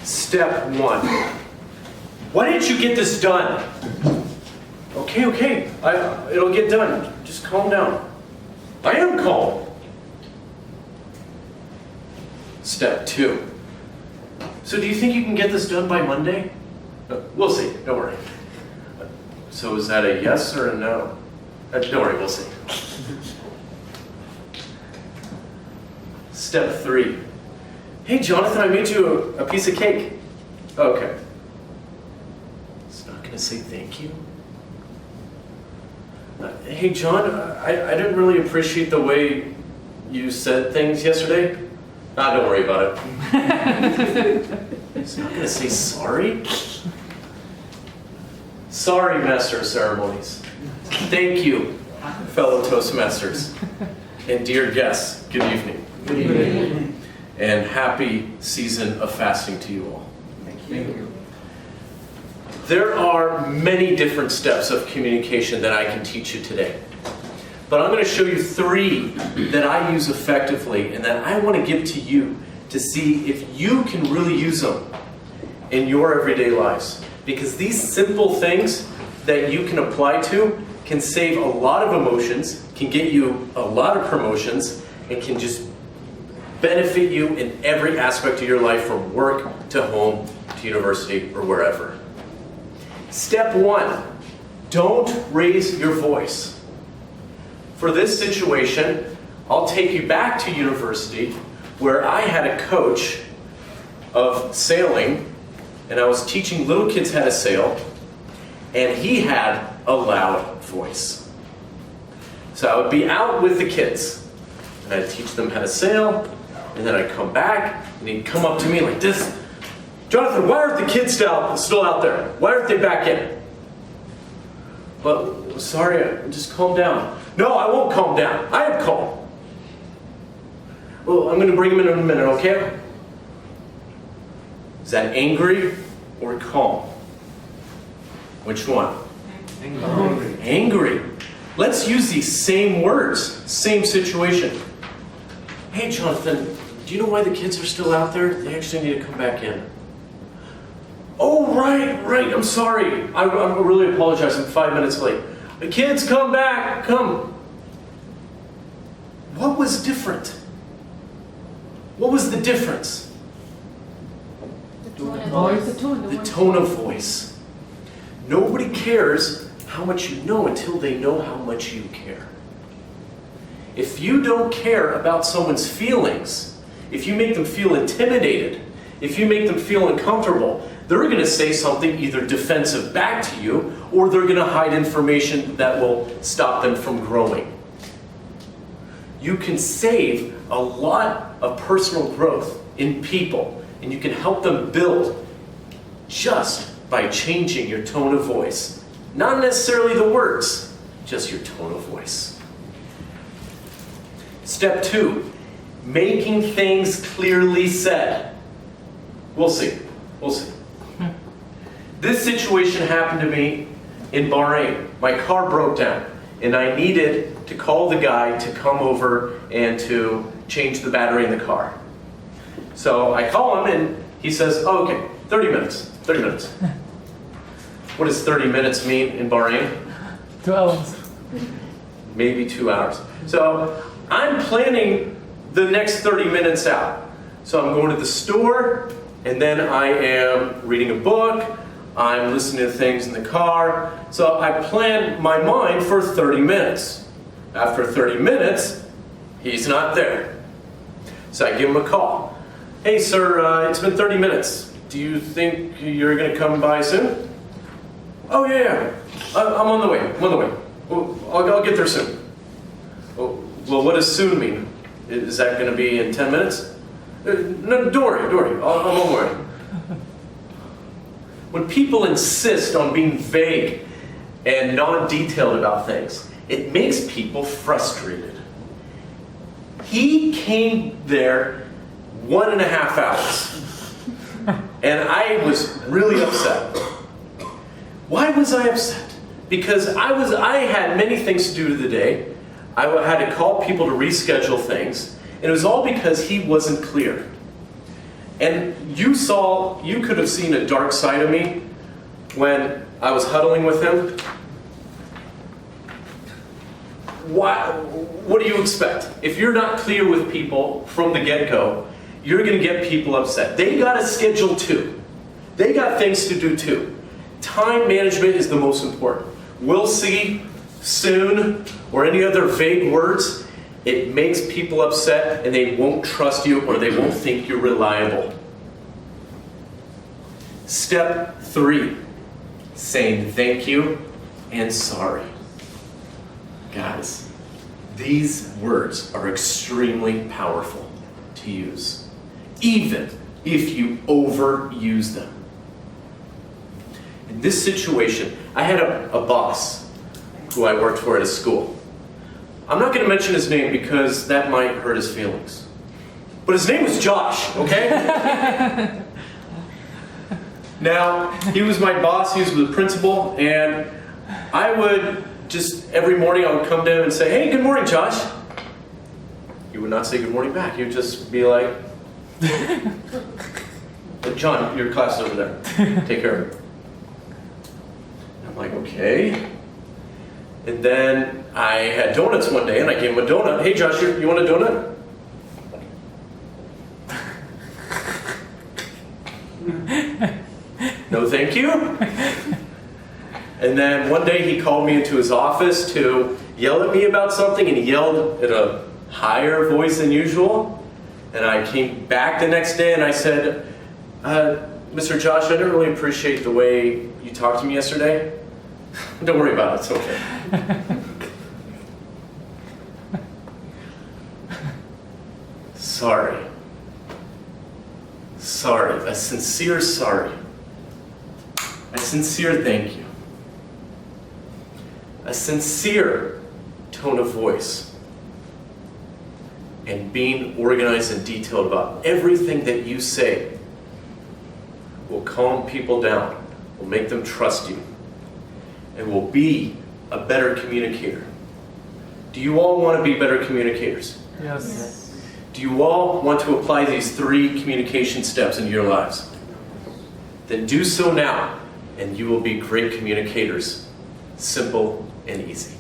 Step 1. Why didn't you get this done? Okay, it'll get done. Just calm down. I am calm. Step 2. So do you think you can get this done by Monday? We'll see, don't worry. So is that a yes or a no? Don't worry, we'll see. Step 3. Hey Jonathan, I made you a piece of cake. Okay. It's not gonna say thank you. Hey John, I didn't really appreciate the way you said things yesterday. Don't worry about it. It's not gonna say sorry. Sorry, Master of Ceremonies. Thank you, fellow Toastmasters. And dear guests, good evening. Good evening. And happy season of fasting to you all. Thank you. There are many different steps of communication that I can teach you today. But I'm going to show you 3 that I use effectively and that I want to give to you to see if you can really use them in your everyday lives. Because these simple things that you can apply to can save a lot of emotions, can get you a lot of promotions, and can just benefit you in every aspect of your life, from work to home to university or wherever. Step 1, don't raise your voice. For this situation, I'll take you back to university where I had a coach of sailing, and I was teaching little kids how to sail, and he had a loud voice. So I would be out with the kids, and I'd teach them how to sail, and then I'd come back, and he'd come up to me like this. Jonathan, why aren't the kids still out there? Why aren't they back in? Well, sorry, just calm down. No, I won't calm down. I am calm. Well, I'm going to bring them in a minute, okay? Is that angry or calm? Which one? Angry. Angry. Let's use these same words, same situation. Hey, Jonathan, do you know why the kids are still out there? They actually need to come back in. Oh, right, I'm sorry. I really apologize, I'm 5 minutes late. The kids, come back, come. What was different? What was the difference? The tone of voice. The tone of voice. Nobody cares how much you know until they know how much you care. If you don't care about someone's feelings, if you make them feel intimidated, if you make them feel uncomfortable, they're going to say something either defensive back to you, or they're going to hide information that will stop them from growing. You can save a lot of personal growth in people, and you can help them build just by changing your tone of voice. Not necessarily the words, just your tone of voice. Step 2, making things clearly said. We'll see. This situation happened to me in Bahrain. My car broke down, and I needed to call the guy to come over and to change the battery in the car. So I call him, and he says, oh, okay, 30 minutes. What does 30 minutes mean in Bahrain? 2 hours. Maybe 2 hours. So I'm planning the next 30 minutes out. So I'm going to the store, and then I am reading a book, I'm listening to things in the car. So I plan my mind for 30 minutes. After 30 minutes, he's not there. So I give him a call. Hey sir, it's been 30 minutes. Do you think you're going to come by soon? Oh yeah. I'm on the way. Well, I'll get there soon. Well, what does soon mean? Is that going to be in 10 minutes? No, don't worry. I'm on my way. When people insist on being vague and non-detailed about things, it makes people frustrated. He came there 1.5 hours, and I was really upset. Why was I upset? Because I had many things to do today. I had to call people to reschedule things, and it was all because he wasn't clear. And you could have seen a dark side of me when I was huddling with him. What do you expect? If you're not clear with people from the get-go, you're going to get people upset. They got a schedule too. They got things to do too. Time management is the most important. We'll see soon, or any other vague words, it makes people upset and they won't trust you or they won't think you're reliable. Step 3, saying thank you and sorry. Guys, these words are extremely powerful to use, even if you overuse them. In this situation, I had a boss who I worked for at a school. I'm not going to mention his name because that might hurt his feelings. But his name was Josh, okay? Now, he was my boss, he was the principal, and I would just, every morning I would come to him and say, hey, good morning, Josh. He would not say good morning back. He would just be like, John, your class is over there. Take care of it. I'm like, okay. And then I had donuts one day and I gave him a donut. Hey Josh, you want a donut? No thank you. And then one day he called me into his office to yell at me about something, and he yelled at a higher voice than usual. And I came back the next day and I said, Mr. Josh, I didn't really appreciate the way you talked to me yesterday. Don't worry about it, it's okay. Sorry. Sorry, a sincere sorry. A sincere thank you. A sincere tone of voice. And being organized and detailed about everything that you say will calm people down, will make them trust you, and will be a better communicator. Do you all want to be better communicators? Yes. Do you all want to apply these 3 communication steps in your lives? Then do so now, and you will be great communicators. Simple and easy.